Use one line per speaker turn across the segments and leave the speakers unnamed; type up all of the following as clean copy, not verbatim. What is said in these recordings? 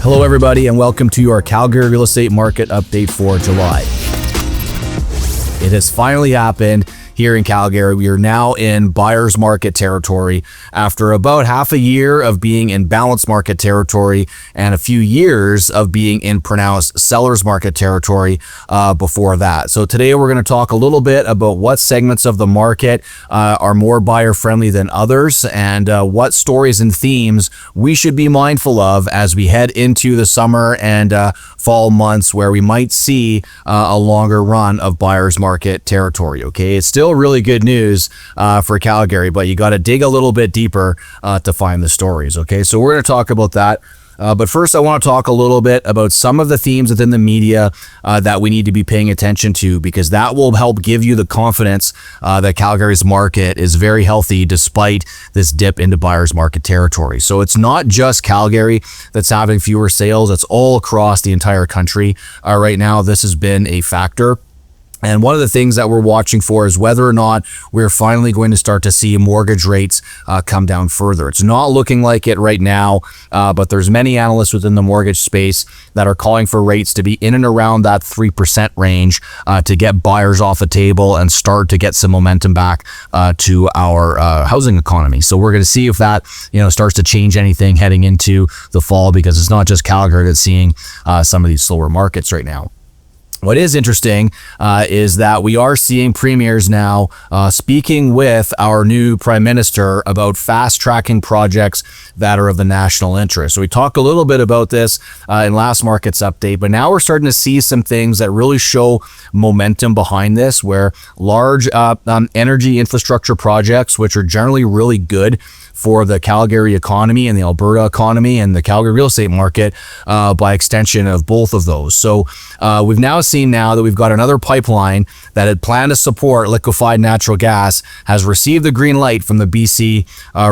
Hello everybody and welcome to your Calgary real estate market update for July. It has finally happened here in Calgary. We are now in buyer's market territory after about half a year of being in balanced market territory and a few years of being in pronounced seller's market territory before that. So today we're going to talk a little bit about what segments of the market are more buyer friendly than others and what stories and themes we should be mindful of as we head into the summer and fall months where we might see a longer run of buyer's market territory. Okay, it's still really good news for Calgary, but you got to dig a little bit deeper to find the stories. Okay, so we're going to talk about that. But first, I want to talk a little bit about some of the themes within the media that we need to be paying attention to, because that will help give you the confidence that Calgary's market is very healthy despite this dip into buyer's market territory. So it's not just Calgary that's having fewer sales. It's all across the entire country. Right now, this has been a factor. And one of the things that we're watching for is whether or not we're finally going to start to see mortgage rates come down further. It's not looking like it right now, but there's many analysts within the mortgage space that are calling for rates to be in and around that 3% range to get buyers off the table and start to get some momentum back to our housing economy. So we're going to see if that starts to change anything heading into the fall, because it's not just Calgary that's seeing some of these slower markets right now. What is interesting is that we are seeing premiers now speaking with our new prime minister about fast-tracking projects that are of the national interest. So we talked a little bit about this in last market's update, but now we're starting to see some things that really show momentum behind this, where large energy infrastructure projects, which are generally really good for the Calgary economy and the Alberta economy and the Calgary real estate market by extension of both of those. So we've now seen that we've got another pipeline that had planned to support liquefied natural gas has received the green light from the BC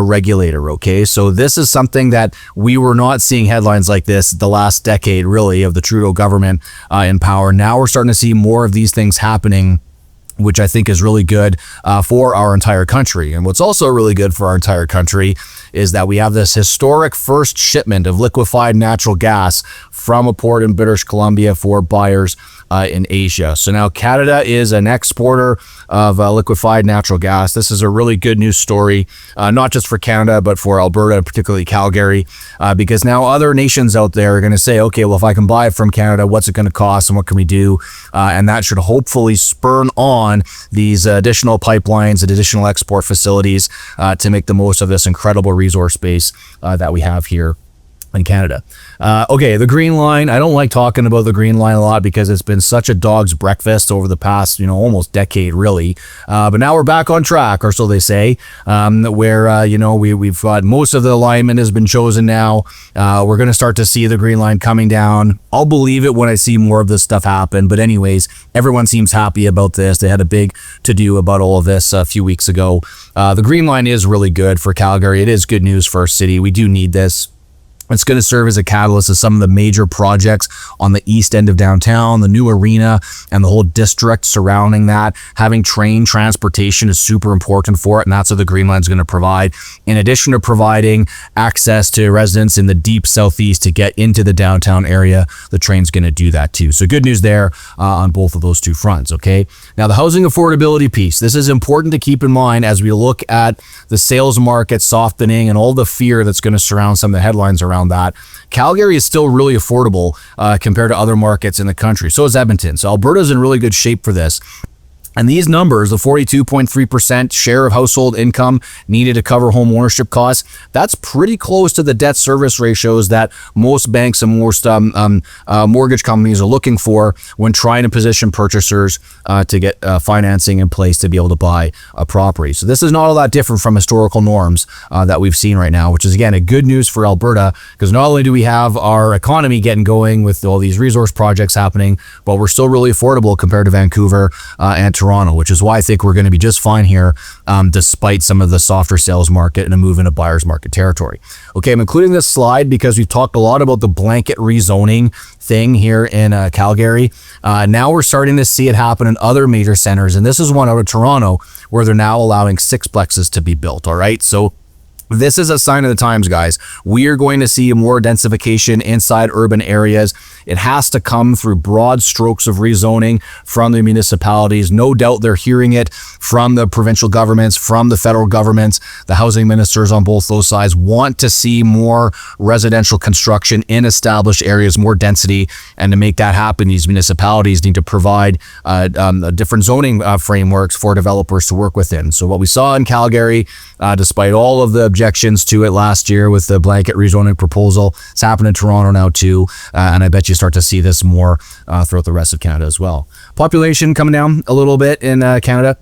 regulator. Okay, so this is something that we were not seeing headlines like this the last decade, really, of the Trudeau government in power. Now we're starting to see more of these things happening, which I think is really good for our entire country. And what's also really good for our entire country is that we have this historic first shipment of liquefied natural gas from a port in British Columbia for buyers in Asia. So now Canada is an exporter of liquefied natural gas. This is a really good news story, not just for Canada, but for Alberta, particularly Calgary, because now other nations out there are going to say, okay, well, if I can buy it from Canada, what's it going to cost and what can we do? And that should hopefully spur on these additional pipelines and additional export facilities to make the most of this incredible resource base that we have here in Canada. Okay, the Green Line. I don't like talking about the Green Line a lot because it's been such a dog's breakfast over the past, almost decade, really. But now we're back on track, or so they say, where, we've got most of the alignment has been chosen now. We're going to start to see the Green Line coming down. I'll believe it when I see more of this stuff happen. But anyways, everyone seems happy about this. They had a big to-do about all of this a few weeks ago. The Green Line is really good for Calgary. It is good news for our city. We do need this. It's going to serve as a catalyst of some of the major projects on the east end of downtown, the new arena, and the whole district surrounding that. Having train transportation is super important for it, and that's what the Green Line is going to provide. In addition to providing access to residents in the deep southeast to get into the downtown area, the train's going to do that too. So good news there on both of those two fronts, okay? Now, the housing affordability piece. This is important to keep in mind as we look at the sales market softening and all the fear that's going to surround some of the headlines around that. Calgary is still really affordable compared to other markets in the country. So is Edmonton. So Alberta's in really good shape for this. And these numbers, the 42.3% share of household income needed to cover home ownership costs, that's pretty close to the debt service ratios that most banks and most mortgage companies are looking for when trying to position purchasers to get financing in place to be able to buy a property. So this is not all that different from historical norms that we've seen right now, which is, again, a good news for Alberta, because not only do we have our economy getting going with all these resource projects happening, but we're still really affordable compared to Vancouver and Toronto, which is why I think we're going to be just fine here, despite some of the softer sales market and a move into buyer's market territory. Okay, I'm including this slide because we've talked a lot about the blanket rezoning thing here in Calgary. Now we're starting to see it happen in other major centers, and this is one out of Toronto where they're now allowing sixplexes to be built. All right, so This is a sign of the times, guys. We are going to see more densification inside urban areas. It has to come through broad strokes of rezoning from the municipalities. No doubt they're hearing it from the provincial governments, from the federal governments. The housing ministers on both those sides want to see more residential construction in established areas, more density. And to make that happen, these municipalities need to provide different zoning frameworks for developers to work within. So what we saw in Calgary, despite all of the objections to it last year with the blanket rezoning proposal, it's happened in Toronto now too, and I bet you start to see this more throughout the rest of Canada as well. Population coming down a little bit in Canada.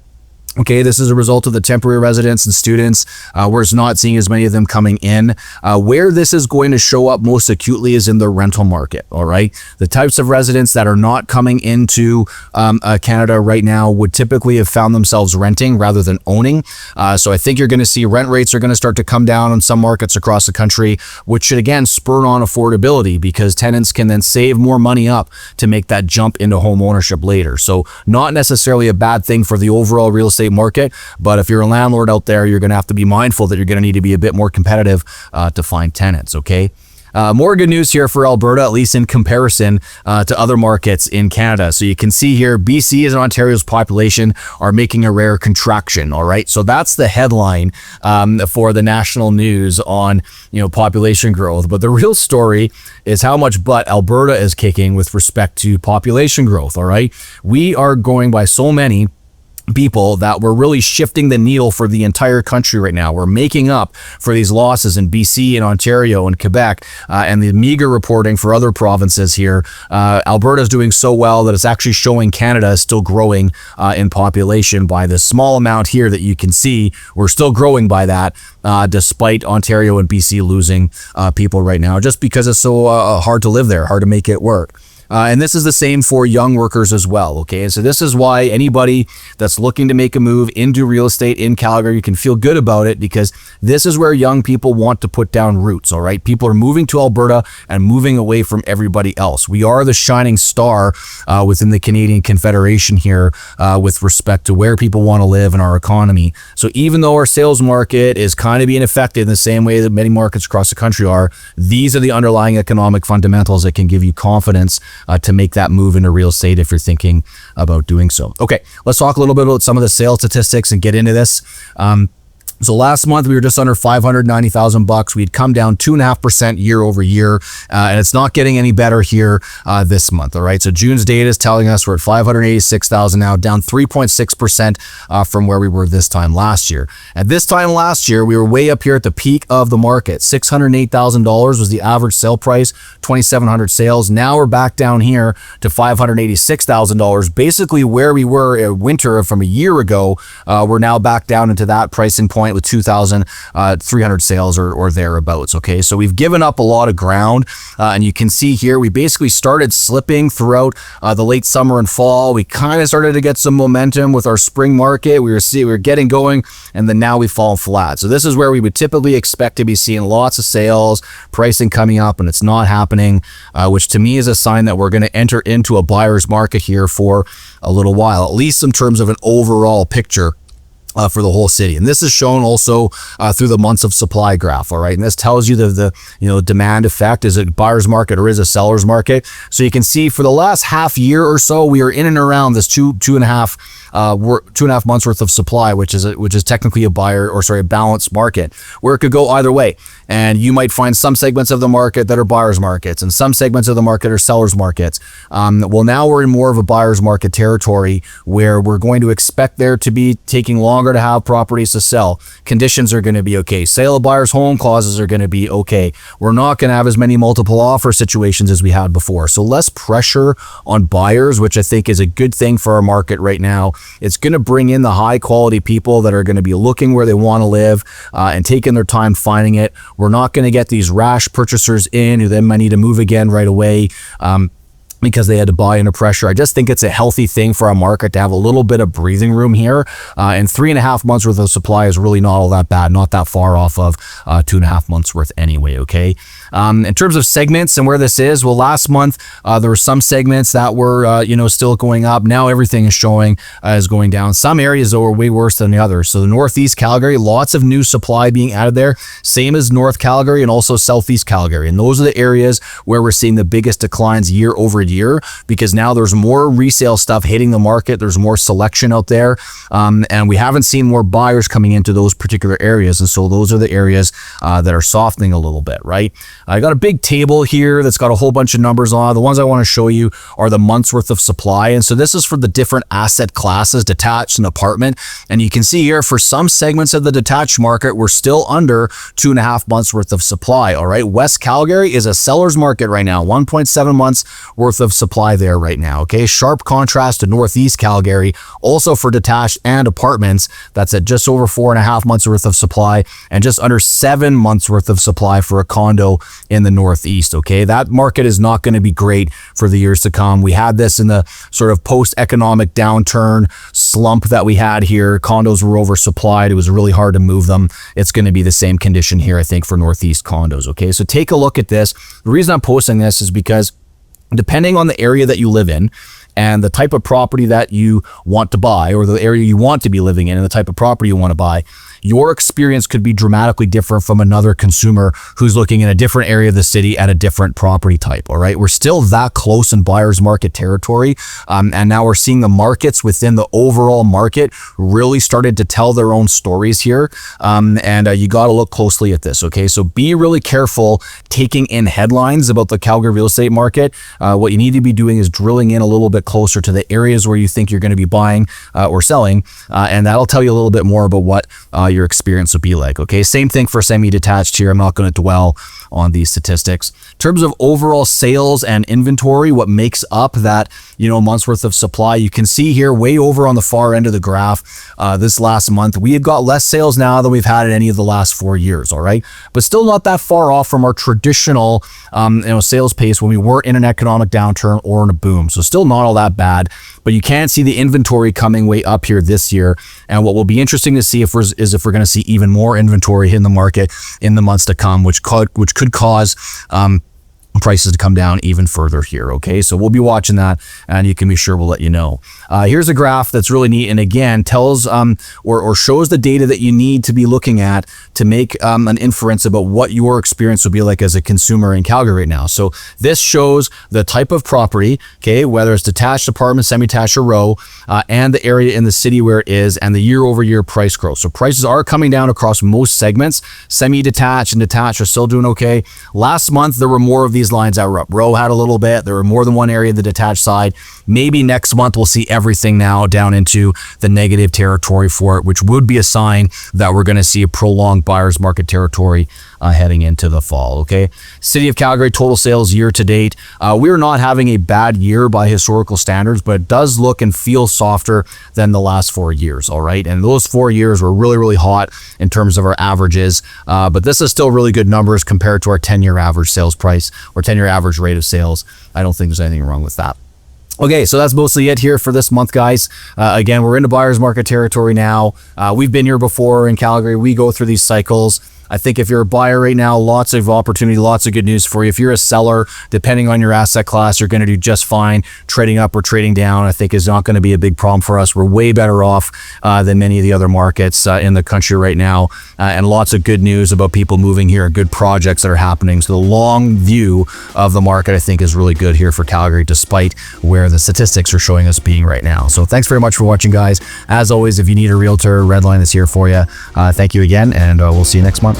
Okay, this is a result of the temporary residents and students. We're not seeing as many of them coming in. Where this is going to show up most acutely is in the rental market, all right? The types of residents that are not coming into Canada right now would typically have found themselves renting rather than owning. So I think you're going to see rent rates are going to start to come down in some markets across the country, which should, again, spur on affordability because tenants can then save more money up to make that jump into home ownership later. So not necessarily a bad thing for the overall real estate market, but if you're a landlord out there, you're going to have to be mindful that you're going to need to be a bit more competitive to find tenants, okay? More good news here for Alberta, at least in comparison to other markets in Canada. So you can see here, BC's and Ontario's population are making a rare contraction, all right? So that's the headline for the national news on, population growth. But the real story is how much butt Alberta is kicking with respect to population growth, all right? We are going by so many people that we're really shifting the needle for the entire country right now. We're making up for these losses in BC and Ontario and Quebec and the meager reporting for other provinces here. Alberta is doing so well that it's actually showing Canada is still growing in population by this small amount here that you can see. We're still growing by that despite Ontario and BC losing people right now just because it's so hard to live there, hard to make it work. And this is the same for young workers as well, okay? And so this is why anybody that's looking to make a move into real estate in Calgary can feel good about it because this is where young people want to put down roots, all right? People are moving to Alberta and moving away from everybody else. We are the shining star within the Canadian Confederation here with respect to where people want to live in our economy. So even though our sales market is kind of being affected in the same way that many markets across the country are, these are the underlying economic fundamentals that can give you confidence to make that move into real estate if you're thinking about doing so. Okay, let's talk a little bit about some of the sales statistics and get into this. So last month we were just under $590,000. We'd come down 2.5% year over year, and it's not getting any better here this month. All right. So June's data is telling us we're at 586,000 now, down 3.6% from where we were this time last year. At this time last year, we were way up here at the peak of the market. $608,000 was the average sale price, 2,700 sales. Now we're back down here to $586,000, basically where we were in winter from a year ago. We're now back down into that pricing point with 2,300 sales or thereabouts, okay? So we've given up a lot of ground, and you can see here, we basically started slipping throughout the late summer and fall. We kind of started to get some momentum with our spring market. We were getting going, and then now we've fallen flat. So this is where we would typically expect to be seeing lots of sales, pricing coming up, and it's not happening, which to me is a sign that we're going to enter into a buyer's market here for a little while, at least in terms of an overall picture for the whole city. And this is shown also through the months of supply graph, all right? And this tells you the demand effect. Is it a buyer's market or is it a seller's market? So you can see for the last half year or so, we are in and around this two and a half months worth of supply, which is technically a balanced market where it could go either way. And you might find some segments of the market that are buyer's markets and some segments of the market are seller's markets. Well, now we're in more of a buyer's market territory where we're going to expect there to be taking longer to have properties to sell. Conditions are going to be okay. Sale of buyer's home clauses are going to be okay. We're not going to have as many multiple offer situations as we had before. So less pressure on buyers, which I think is a good thing for our market right now. It's going to bring in the high quality people that are going to be looking where they want to live and taking their time finding it. We're not going to get these rash purchasers in who then might need to move again right away. Because they had to buy under pressure. I just think it's a healthy thing for our market to have a little bit of breathing room here. And 3.5 months worth of supply is really not all that bad, not that far off of 2.5 months worth anyway, okay? In terms of segments and where this is, well, last month there were some segments that were still going up. Now everything is showing is going down. Some areas though are way worse than the others. So the Northeast Calgary, lots of new supply being added there, same as North Calgary and also Southeast Calgary. And those are the areas where we're seeing the biggest declines year over year, because now there's more resale stuff hitting the market. There's more selection out there, and we haven't seen more buyers coming into those particular areas. And so those are the areas that are softening a little bit, right? I got a big table here that's got a whole bunch of numbers on. The ones I want to show you are the months worth of supply. And so this is for the different asset classes, detached and apartment. And you can see here for some segments of the detached market, we're still under 2.5 months worth of supply. All right. West Calgary is a seller's market right now, 1.7 months worth of supply there right now. Okay. Sharp contrast to Northeast Calgary, also for detached and apartments. That's at just over 4.5 months worth of supply and just under 7 months worth of supply for a condo in the Northeast. Okay. That market is not going to be great for the years to come. We had this in the sort of post-economic downturn slump that we had here. Condos were oversupplied. It was really hard to move them. It's going to be the same condition here, I think, for Northeast condos. Okay. So take a look at this. The reason I'm posting this is because depending on the area that you live in and the type of property that you want to buy, or the area you want to be living in and the type of property you want to buy, your experience could be dramatically different from another consumer who's looking in a different area of the city at a different property type. All right. We're still that close in buyer's market territory. And now we're seeing the markets within the overall market really started to tell their own stories here. You got to look closely at this. Okay. So be really careful taking in headlines about the Calgary real estate market. What you need to be doing is drilling in a little bit closer to the areas where you think you're going to be buying or selling. And that'll tell you a little bit more about what your experience would be like. Okay. Same thing for semi-detached here. I'm not going to dwell on these statistics. In terms of overall sales and inventory, what makes up that, month's worth of supply, you can see here way over on the far end of the graph, this last month, we have got less sales now than we've had in any of the last 4 years. All right. But still not that far off from our traditional, sales pace when we weren't in an economic downturn or in a boom. So still not all that bad, but you can see the inventory coming way up here this year. And what will be interesting to see if we're going to see even more inventory in the market in the months to come, which could cause prices to come down even further here. Okay, so we'll be watching that, and you can be sure we'll let you know. Here's a graph that's really neat, and again tells or shows the data that you need to be looking at to make an inference about what your experience will be like as a consumer in Calgary right now. So this shows the type of property, okay, whether it's detached, apartment, semi-detached, or row, and the area in the city where it is, and the year-over-year price growth. So prices are coming down across most segments. Semi-detached and detached are still doing okay. Last month there were more of these lines that were up. Row had a little bit. There were more than one area in the detached side. Maybe next month we'll see everything now down into the negative territory for it, which would be a sign that we're going to see a prolonged buyer's market territory heading into the fall. Okay. City of Calgary total sales year to date. We're not having a bad year by historical standards, but it does look and feel softer than the last 4 years. All right. And those 4 years were really, really hot in terms of our averages. But this is still really good numbers compared to our 10-year average sales price or 10-year average rate of sales. I don't think there's anything wrong with that. Okay, so that's mostly it here for this month, guys. Again, we're into buyer's market territory now. We've been here before in Calgary. We go through these cycles. I think if you're a buyer right now, lots of opportunity, lots of good news for you. If you're a seller, depending on your asset class, you're going to do just fine. Trading up or trading down, I think, is not going to be a big problem for us. We're way better off than many of the other markets in the country right now. And lots of good news about people moving here, good projects that are happening. So the long view of the market, I think, is really good here for Calgary, despite where the statistics are showing us being right now. So thanks very much for watching, guys. As always, if you need a realtor, Redline is here for you. Thank you again, and we'll see you next month.